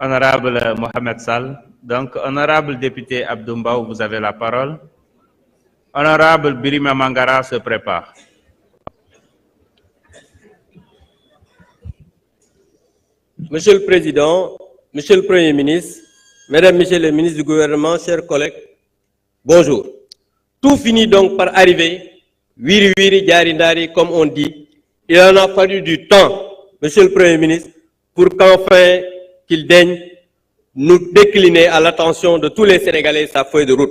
Honorable Mohamed Sall. Donc, honorable député Abdoumbaou, vous avez la parole. Honorable Birima Mangara se prépare. Monsieur le Président, Monsieur le Premier ministre, Mesdames, Messieurs les ministres du gouvernement, chers collègues, bonjour. Tout finit donc par arriver, wiri wiri jari ndari, comme on dit. Il en a fallu du temps, Monsieur le Premier ministre, pour qu'enfin qu'il daigne nous décliner à l'attention de tous les Sénégalais sa feuille de route.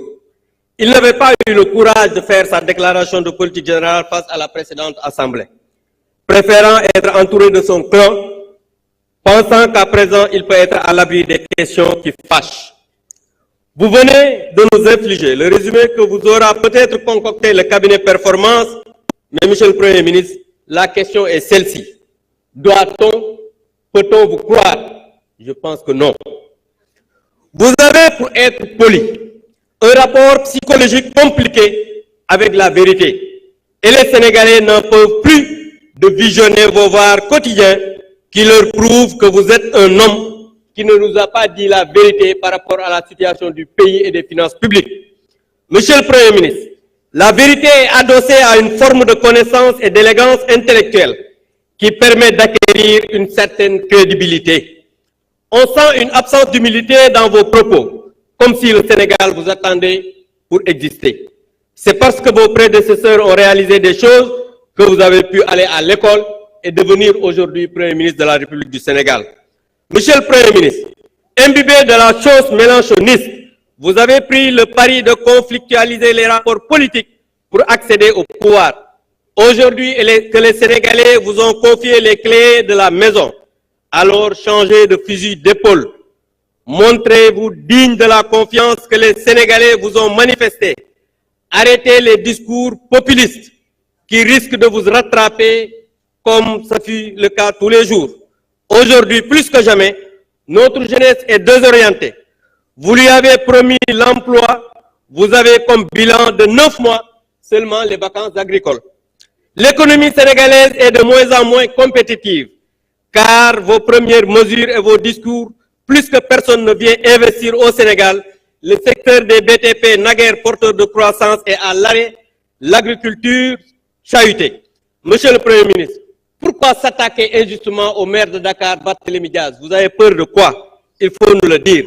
Il n'avait pas eu le courage de faire sa déclaration de politique générale face à la précédente Assemblée, préférant être entouré de son clan, pensant qu'à présent il peut être à l'abri des questions qui fâchent. Vous venez de nous infliger le résumé que vous aura peut-être concocté le cabinet Performance, mais Monsieur le Premier ministre, la question est celle-ci. Doit-on, peut-on vous croire? Je pense que non. Vous avez, pour être poli, un rapport psychologique compliqué avec la vérité. Et les Sénégalais n'en peuvent plus de visionner vos voix quotidiens qui leur prouvent que vous êtes un homme qui ne nous a pas dit la vérité par rapport à la situation du pays et des finances publiques. Monsieur le Premier ministre, la vérité est adossée à une forme de connaissance et d'élégance intellectuelle qui permet d'acquérir une certaine crédibilité. On sent une absence d'humilité dans vos propos, comme si le Sénégal vous attendait pour exister. C'est parce que vos prédécesseurs ont réalisé des choses que vous avez pu aller à l'école et devenir aujourd'hui Premier ministre de la République du Sénégal. Monsieur le Premier ministre, imbibé de la chose mélanchoniste, vous avez pris le pari de conflictualiser les rapports politiques pour accéder au pouvoir. Aujourd'hui, que les Sénégalais vous ont confié les clés de la maison, alors changez de fusil d'épaule. Montrez-vous digne de la confiance que les Sénégalais vous ont manifestée. Arrêtez les discours populistes qui risquent de vous rattraper comme ça fut le cas tous les jours. Aujourd'hui, plus que jamais, notre jeunesse est désorientée. Vous lui avez promis l'emploi, vous avez comme bilan de 9 mois seulement les vacances agricoles. L'économie sénégalaise est de moins en moins compétitive, car vos premières mesures et vos discours, plus que personne ne vient investir au Sénégal, le secteur des BTP naguère porteur de croissance est à l'arrêt, l'agriculture chahutée. Monsieur le Premier ministre, pourquoi s'attaquer injustement au maire de Dakar, Barthélémy Diaz? Vous avez peur de quoi? Il faut nous le dire.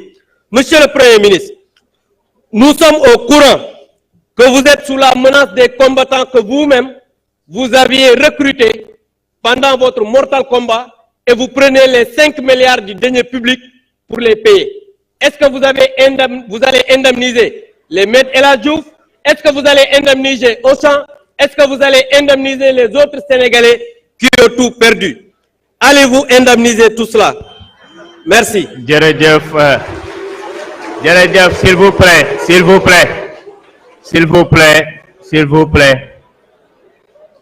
Monsieur le Premier ministre, nous sommes au courant que vous êtes sous la menace des combattants que vous-même, vous aviez recrutés pendant votre mortal combat et vous prenez les 5 milliards du denier public pour les payer. Est-ce que vous allez indemniser les maîtres El Hadji Diouf? Est-ce que vous allez indemniser Auchan? Est-ce que vous allez indemniser les autres Sénégalais qui ont tout perdu? Allez-vous indemniser tout cela? Merci. Djeredjef, s'il vous plaît, s'il vous plaît, s'il vous plaît, s'il vous plaît,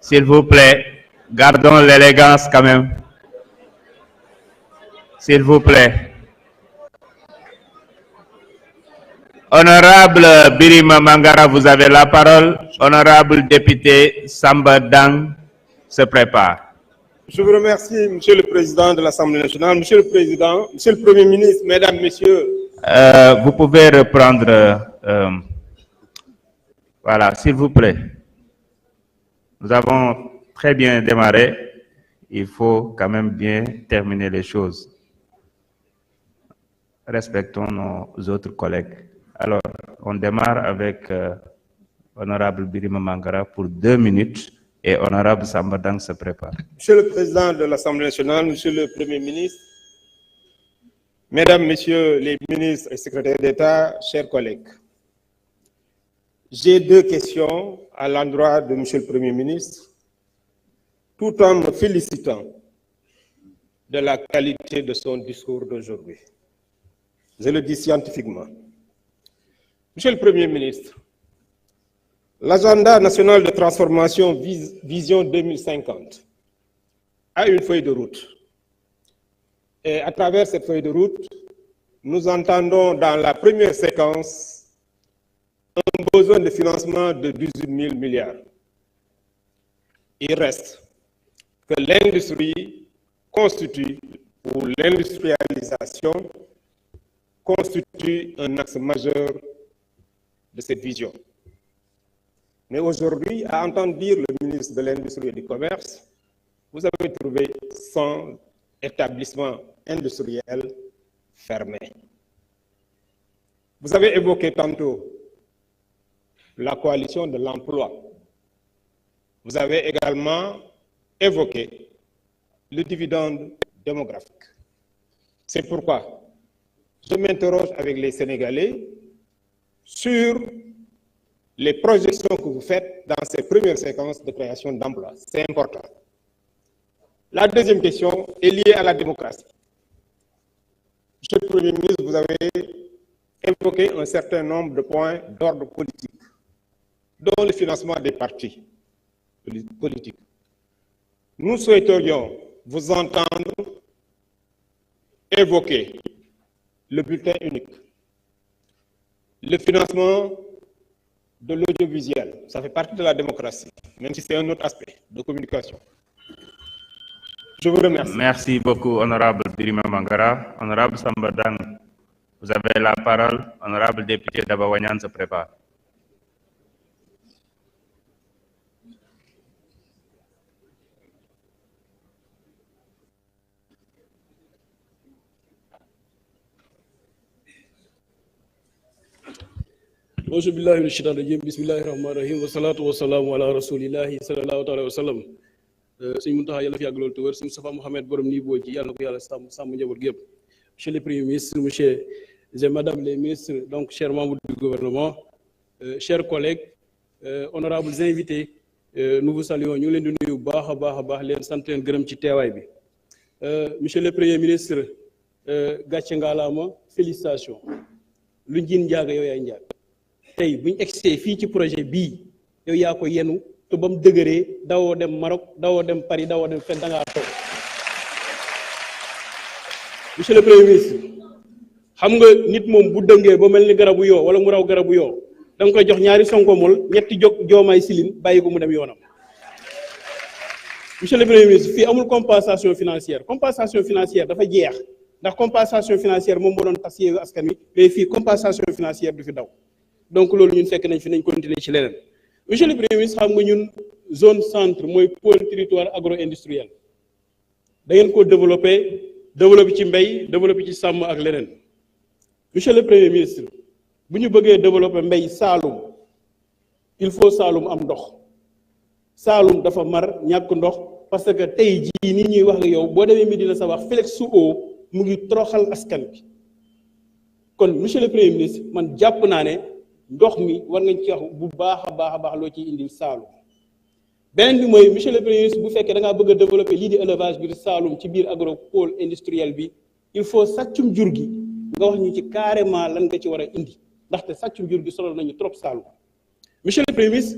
s'il vous plaît, gardons l'élégance quand même. S'il vous plaît. Honorable Birima Mangara, vous avez la parole. Honorable député Samba Dang se prépare. Je vous remercie, Monsieur le Président de l'Assemblée nationale, Monsieur le Président, Monsieur le Premier ministre, Mesdames, Messieurs. Vous pouvez reprendre. Voilà, s'il vous plaît. Nous avons très bien démarré. Il faut quand même bien terminer les choses. Respectons nos autres collègues. Alors, on démarre avec Honorable Birima Mangara pour 2 minutes et Honorable Samba Dang se prépare. Monsieur le Président de l'Assemblée nationale, Monsieur le Premier ministre, Mesdames, Messieurs les ministres et secrétaires d'État, chers collègues, j'ai 2 questions à l'endroit de Monsieur le Premier ministre, tout en me félicitant de la qualité de son discours d'aujourd'hui. Je le dis scientifiquement. Monsieur le Premier ministre, l'agenda national de transformation Vision 2050 a une feuille de route. Et à travers cette feuille de route, nous entendons dans la première séquence un besoin de financement de 18 000 milliards. Il reste que l'industrie constitue, pour l'industrialisation, constitue un axe majeur de cette vision. Mais aujourd'hui, à entendre dire le ministre de l'Industrie et du Commerce, vous avez trouvé 100 établissements industriels fermés. Vous avez évoqué tantôt la coalition de l'emploi. Vous avez également évoqué le dividende démographique. C'est pourquoi je m'interroge avec les Sénégalais sur les projections que vous faites dans ces premières séquences de création d'emplois. C'est important. La deuxième question est liée à la démocratie. Monsieur le Premier ministre, vous avez évoqué un certain nombre de points d'ordre politique, dont le financement des partis politiques. Nous souhaiterions vous entendre évoquer le bulletin unique, le financement de l'audiovisuel. Ça fait partie de la démocratie, même si c'est un autre aspect de communication. Je vous remercie. Merci beaucoup, honorable Birima Mangara. Honorable Sambadang, vous avez la parole. Honorable député Dabawanyan se prépare. Auzu billahi minash shaitanir rajim. Bismillahir rahmanir rahim. Wa salatu wa salamu ala rasulillahi sallallahu alayhi wa sallam. Sëñ Mountakha yàlla fi yàgg loolu te wér. Sëñ Moustapha Mohamed borom nii boo ji yàlla na ko yàlla sàmm njaboot gi yëpp. Monsieur le Premier ministre, monsieur et madame les ministres, donc chers membres du gouvernement, chers collègues, honorables invités, nous vous saluons. Ñu ngi leen di nuyu bu baax a baax leen sant leen gërëm ci teewaay bi. Monsieur le Premier ministre, gàcce ngaalaama, félicitations. Lu njiin njaaga yow yaay njaag. Tey bu ñu egsee fii ci projet bii yow yaa ko yenu te ba mu dëgëree dawoo dem Maroc dawoo dem Paris dawoo dem fenn da ngaa toog. Monsieur le Premier ministre, xam nga nit moom bu dëngee ba mel ni garabu yoo wala mu raw garabu yoo da nga koy jox ñaari sonkomol ñetti joomaay silin bàyyi ko mu dem yoonam. Monsieur le Premier ministre, fii amul compensation financière dafa jeex ndax compensation financière moom moo doon tas Yewwi Askan Wi mais fii compensation financière du fi daw. Donc loolu ñun fekk nañ fi nañ continuer ci leneen. Monsieur le Premier ministre, xam nga ñun zone centre mooy pôle territoire agro-industriel da ngeen ko développé ci mbéy développé ci sàmm ak leneen. Monsieur le Premier ministre, bu ñu bëggee développé mbéy Saloum il faut Saloum am ndox. Saloum dafa mar ñàkk ndox parce que tey jii ni ñuy wax ak yow boo demee Médina Sabakh Félix Sou mu ngi toroxal askan bi. Kon monsieur le Premier ministre, man jàpp naa ne ndox mi war nga ci wax bu baax a baax loo ciy indi Saloum. Beneen bi mooy monsieur le Premier ministre, bu fekkee da ngaa bëgg a développer lii di élevage biir Saloum ci biir agropole industriel bi il faut sàccum jur gi nga wax ñu ci carrément lan nga ci war a indi ndaxte sàccum jur gi sonal nañu trop Saloum. Monsieur le Premier ministre,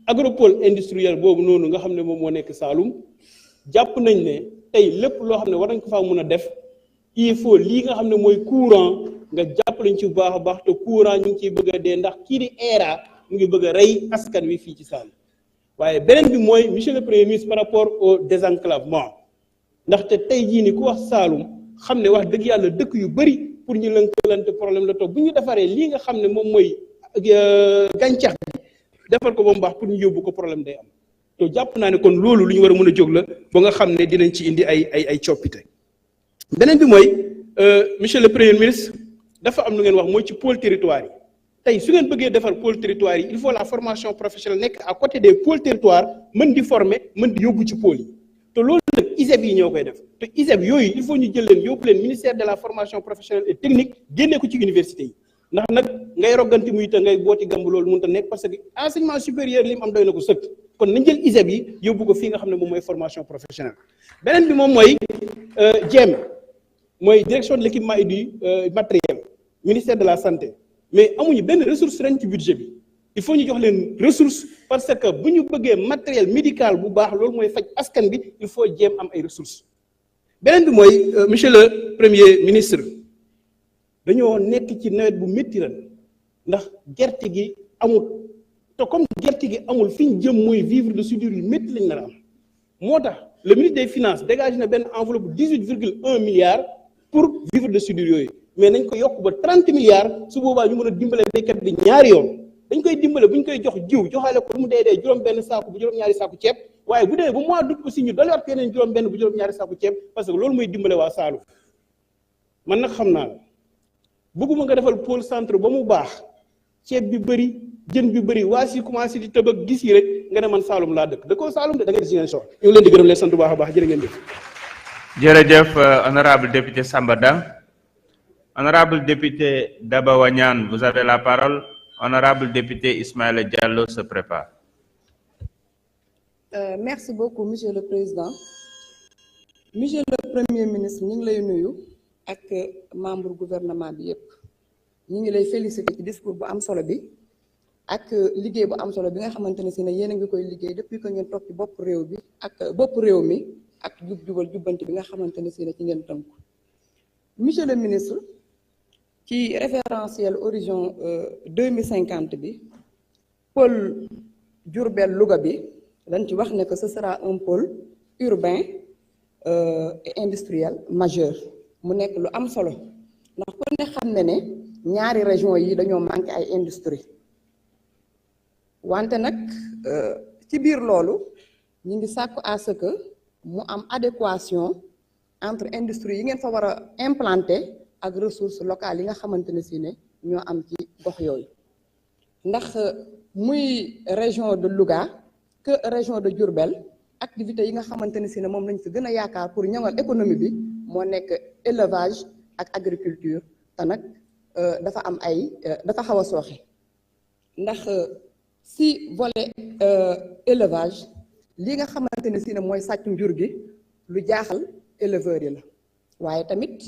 agropole industriel boobu noonu nga xam ne moom moo nekk Saloum jàpp nañ ne tey lépp loo xam ne war nañ ko faa mun a def il faut lii nga xam ne mooy courant nga jàpp lañ ci bu baax a baax te courant ñu ngi ciy bëgg a dee ndax kii di ERA mu ngi bëgg a rey askan wi fii ci Saloum. waaye beneen bi mooy monsieur le Premier ministre par rapport au désenclavement ndaxte tey jii ni ku wax Saloum xam ne wax dëgg yàlla dëkk yu bëri pour ñu lëkkalante problème la toog bu ñu defaree lii nga xam ne moom mooy gàncax bi defar ko ba mu baax pour ñu yóbbu ko problème day am te jàpp naa ne kon loolu lu ñu war a mën a jóg la ba nga xam ne dinañ ci indi ay coppite. beneen bi mooy monsieur le Premier ministre dafa am lu ngeen wax mooy ci pôle territoire yi tey su ngeen bëggee defar pôle territoire yi il faut la formation professionnelle nekk à côté des pôles territoire mën di former mën di yóbbu ci pôle yi te loolu nag ISEP yi ñoo koy def te ISEP yooyu il faut ñu jël leen yóbbu leen ministère de la formation professionnelle et technique génnee ko ci université yi ndax nag ngay rogganti muy te ngay booti gamb loolu mënut a nekk parce que enseignement supérieur li mu am doy na ko sëkk kon nañ jël ISEP yi yóbbu ko fii nga xam ne moom mooy formation professionnelle. beneen bi moom mooy JEM mooy direction de l'équipement et du matériel ministère de la santé mais amuñu benn ressource ren ci budget bi il faut ñu jox leen ressource parce que bu ñu bëggee matériel médical bu baax loolu mooy faj askan bi il faut jéem am ay ressources. beneen bi mooy monsieur le Premier ministre dañoo nekk ci nawet bu métti ren ndax gerte gi amul te comme gerte gi amul fi ñu jëm mooy vivre de soudure yu métti lañ nar a am moo tax le ministre des finances dégagé na benn enveloppe 18,1 milliards pour vivre de soudure yooyu mais nañ ko yokk ba 30 milliards su boobaa ñu mën a dimbale béykat bi ñaari yoon dañ koy dimbale bu ñu koy jox jiw joxaale ko mu dee juróom-benn saaku bu juróom-ñaari saaku ceeb waaye bu dee bu mois d'août aussi ñu dolliwaat yeneen juróom-benn bu juróom-ñaari saaku ceeb parce que loolu mooy dimbale waa Saalum man nag xam naa la bëgguma nga defal pôle centre ba mu baax ceeb bi bëri jën bi bëri waa si commencé di tëb ak gis yi rek nga ne man Saalum laa dëkkoo Saalum de da nga di Ziguinchor ñu ngi leen di gërëm leen sant bu baax a baax jërë ngeen jëf. Jërëjëf honorable député Samba Dang. Honorable député Daba Wagnane, vous avez la parole. Honorable député Ismaïla Diallo se prépare. Merci beaucoup, Monsieur le Président. Monsieur le Premier ministre, ñu ngi lay nuyu ak membre gouvernement bi yépp. ñu ngi lay féliciter ci discours bu am solo bi ak liggéey bu am solo bi nga xamante ne si ne yéen a ngi koy liggéey depuis que ngeen toog ci bopp réew bi ak bopp réew mi ak jubal jubbanti bi nga xamante ne si ne ci ngeen tënku. Monsieur le ministre, ci référentiel horizon 2050 bi pôle Diourbel Louga bi dañ ci wax ne que ce sera un pôle urbain et industriel majeur mu nekk lu am solo ndax ku ne xam ne ñaari région yi dañoo manqué ay industrie wante nag ci biir loolu ñu ngi sàkku à ce que mu am adéquation entre industrie yi ngeen fa war a implanter ak ressources locales yi nga xamante ne si ne ñoo am ci gox yooyu ndax muy région de Louga que région de Diourbel activités yi nga xamante ne si ne moom lañ fi gën a yaakaar pour ñoŋal économie bi moo nekk élevage ak agriculture te nag dafa am ay dafa xaw a sooxe ndax si volet élevage li nga xamante ne si ne mooy sàccum jur gi lu jaaxal éleveurs yi la waaye tamit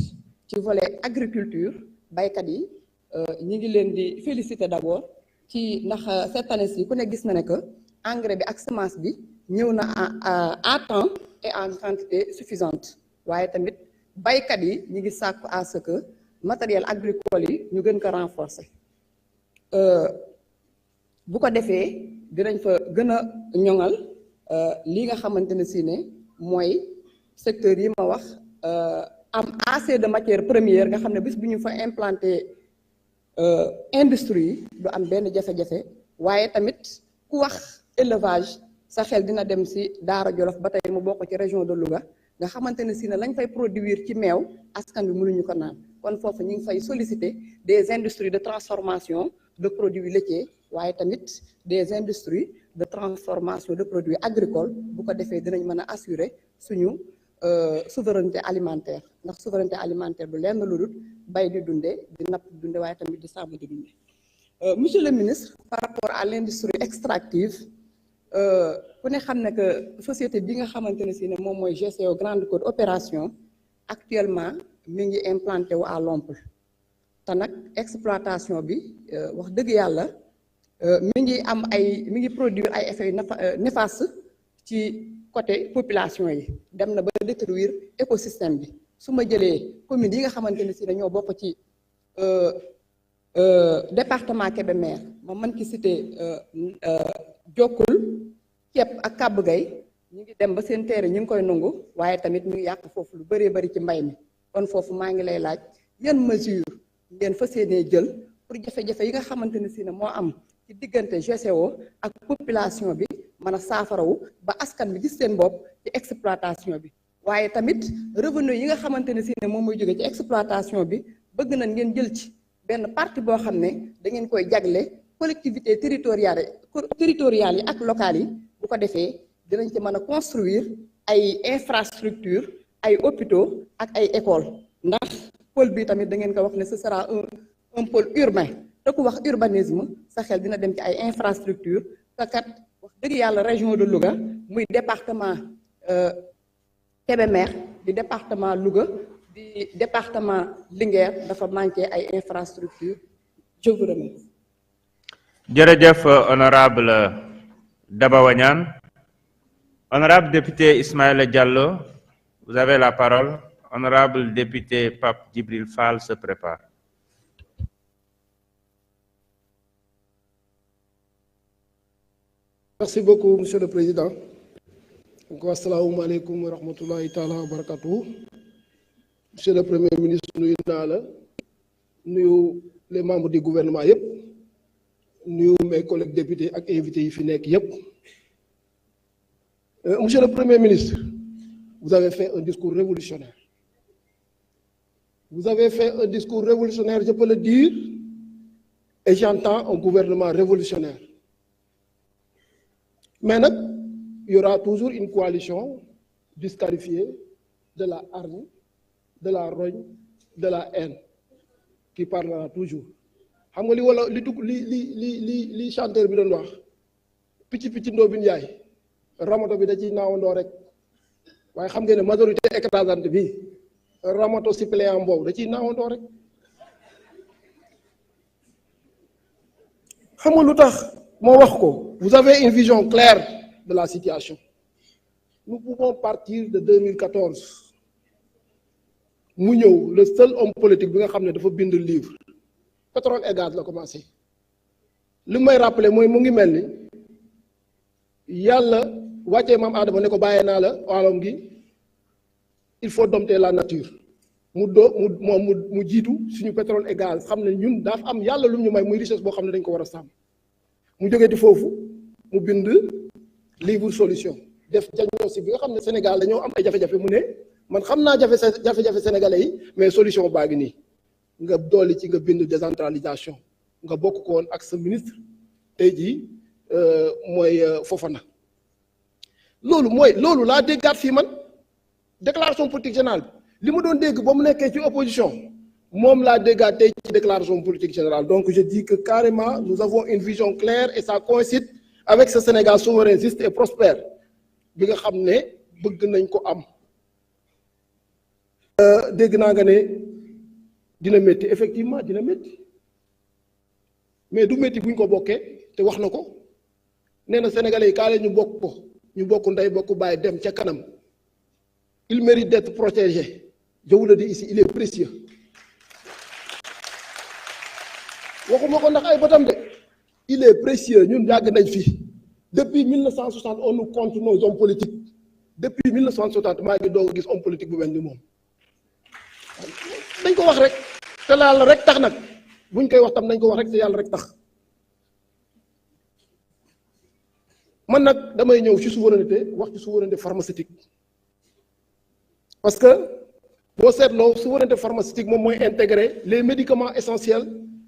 ci volet agriculture baykat yi ñi ngi leen di féliciter d'abord ci ndax cette année ci ku ne gis na ne que engrais bi ak semence bi ñëw na à temps et en quantité suffisante waaye tamit baykat yi ñi ngi sàkku à ce que matériel agricole yi ñu gën ko renforcer bu ko defee dinañ fa gën a ñoŋal li nga xamante ne si ne mooy secteur yi ma wax am assez de matière première nga xam ne bis bu ñu fa implanté industrie yi du am benn jafe-jafe waaye tamit ku wax élevage sa xel dina dem si Daara Jolof ba tey mu bokk ci région de Louga nga xamante ne si ne lañ fay produire ci meew askan bi mënuñu ko naan kon foofu ñu ngi fay solliciter des industries de transformation de produits laitiers waaye tamit des industries de transformation de produits agricoles bu ko defee dinañ mën a assurer suñu souveraineté alimentaire ndax souveraineté alimentaire du lenn lu dul bay di dunde di napp di dunde waaye tamit di sàmm di dunde monsieur le ministre par rapport à l'industrie extractive ku ne xam ne que société bi nga xamante ne si ne moom mooy GCO Grande Côte Opération actuellement mi ngi implanté wu à Lompoul te nag exploitation bi wax dëgg yàlla mi ngi am ay mi ngi produire ay effets néfastes ci côté population yi dem na ba détruire écosystème bi su ma jëlee communes yi nga xamante ne si ne ñoo bokk ci département Kébémer ma mën ki citer Jokkul Ceeb ak Kàbb Gay ñu ngi dem ba seen terre ñu ngi koy nangu waaye tamit ñu ngi yàq foofu lu bëree bëri ci mbay mi kon foofu maa ngi lay laaj yan mesure ngeen fas yéenee jël pour jafe-jafe yi nga xamante ne si ne moo am ci diggante GCO ak population bi mën a saafarawu ba askan bi gis seen bopp ci exploitation bi waaye tamit revenu yi nga xamante ne si ne moom mooy jóge ci exploitation bi bëgg na ngeen jël ci benn partie boo xam ne da ngeen koy jagle collectivité territoriales yi ak locales yi bu ko defee dinañ ci mën a construire ay infrastructures ay hôpitaux ak ay écoles ndax pôle bi tamit da ngeen ko wax ne ce sera un pôle urbain te ku wax urbanisme sa xel dina dem ci ay infrastructures te kat wax dëgg yàlla région de Louga muy département Kébémer di département Louga di département Linguère dafa manqué ay infrastructures je vous remercie. Jërëjëf honorable Daba Wagnane. Honorable député Ismaïla Diallo, vous avez la parole. Honorable député Pape Djibril Fall se prépare. Merci beaucoup, Monsieur le Président. Assalamu alaikum wa rahmatullahi ta'ala wa barakatuh. Monsieur le Premier ministre, nuyu naa la nuyu les membres du gouvernement yëpp nuyu mes collègues députés ak invités yi fi nekk yëpp. Monsieur le Premier ministre, vous avez fait un discours révolutionnaire. Vous avez fait un discours révolutionnaire, je peux le dire, et j'entends un gouvernement révolutionnaire. Mais il y aura toujours une coalition disqualifiée de la hargne, de la rogne, de la haine, qui parlera toujours. Xam nga li wala li chanteur bi doon wax picc picc ndoo bi njaay ramato bi da ciy naawandoo rek waaye xam ngeen ne majorité écrasante bi ramato suppléant boobu da ciy naawandoo rek. Xam nga lu tax moo wax ko, vous avez une vision claire de la situation. Nous pouvons partir de 2014 mu ñëw le seul homme politique bi nga xam ne dafa bind livre pétrole et gaz la commencé. Li may rappeler mooy mu ngi mel ni yàlla wàccee maam Adama ne ko bàyyee naa la wàllum gi il faut dompter la nature mu jiitu suñu pétrole et gaz xam ne ñun daaf am yàlla lu ñu may muy richesse boo xam ne dañ ko war a sàmm. Mu jógee di foofu mu bind livre solution def diagnostic bi nga xam ne Sénégal dañoo am ay jafe-jafe mu ne man xam naa jafe-jafe sénégalais yi mais solution baa ngi nii nga dolli ci nga bind décentralisation nga bokk ko woon ak sa ministre tey jii mooy Fofana. loolu laa déggaat fii man déclaration politique générale li ma doon dégg ba mu nekkee ci opposition moom laa déggaat tey ci déclaration politique générale. Donc je dis que carrément nous avons une vision claire et ça coïncide avec ce Sénégal souverain, juste et prospère bi nga xam ne bëgg nañ ko am. Dégg naa nga ne dina métti, effectivement dina métti mais du métti buñ ko bokkee te wax na ko nee na sénégalais yi kaale ñu bokk ko ñu bokk ndey bokk bàyyi dem ca kanam. Il mérite d'être protégé. Je vous le dis ici, il est précieux. waxuma ko ndax ay bëtam de il est précieux. Ñun yàgg nañ fi depuis 1960 on nous compte nos hommes politiques depuis 1960 maa ngi doog a gis homme politique bu mel ni moom. dañ ko wax rek te yàlla rek tax nag buñ koy wax tam nañ ko wax rek te yàlla rek tax. Man nag damay ñëw ci souveraineté wax ci souveraineté pharmaceutique parce que boo seetloo souveraineté pharmaceutique moom mooy intégrer les médicaments essentiels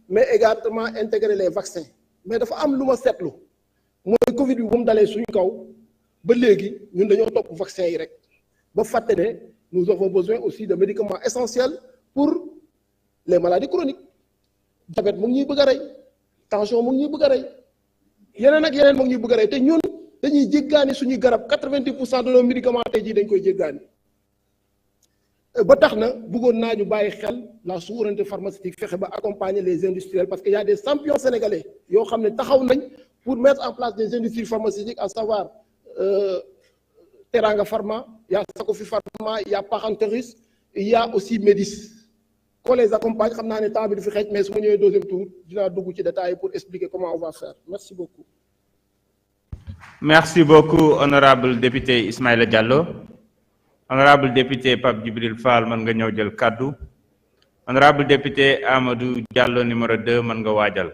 mais également intégrer les vaccins. Mais dafa am lu ma seetlu mooy Covid bi bu mu dalee suñu kaw ba léegi ñun dañoo topp vaccin yi rek ba fàtte ne nous avons besoin aussi de médicaments essentiels pour les maladies chroniques. Diabète mu ngi ñuy bëgg a rey, tension mu ngi ñuy bëgg a rey, yeneen ak yeneen mu ngi ñuy bëgg a rey te ñun dañuy jéggaani suñuy garab 90% de nos médicaments tey jii dañ koy jéggaani. Ba tax na bëggoon naa ñu bàyyi xel la souveraineté pharmaceutique fexe ba accompagner les industriels parce que y a des champions sénégalais yoo xam ne taxaw nañ pour mettre en place des industries pharmaceutiques, à savoir Teranga Pharma, il y a Sakofi Pharma, il y a Parenteris, il y a aussi Médis. Qu'on les accompagne, xam naa ne temps bi du fi xeej mais su ma ñëwee deuxième tour dinaa dugg ci détail pour expliquer comment on va faire. Merci beaucoup. Merci beaucoup honorable député Ismaïla Diallo. Honorable député Pape Djibril Fall man nga ñëw jël kaddu. Honorable député Amadou Diallo numéro 2 man nga waajal.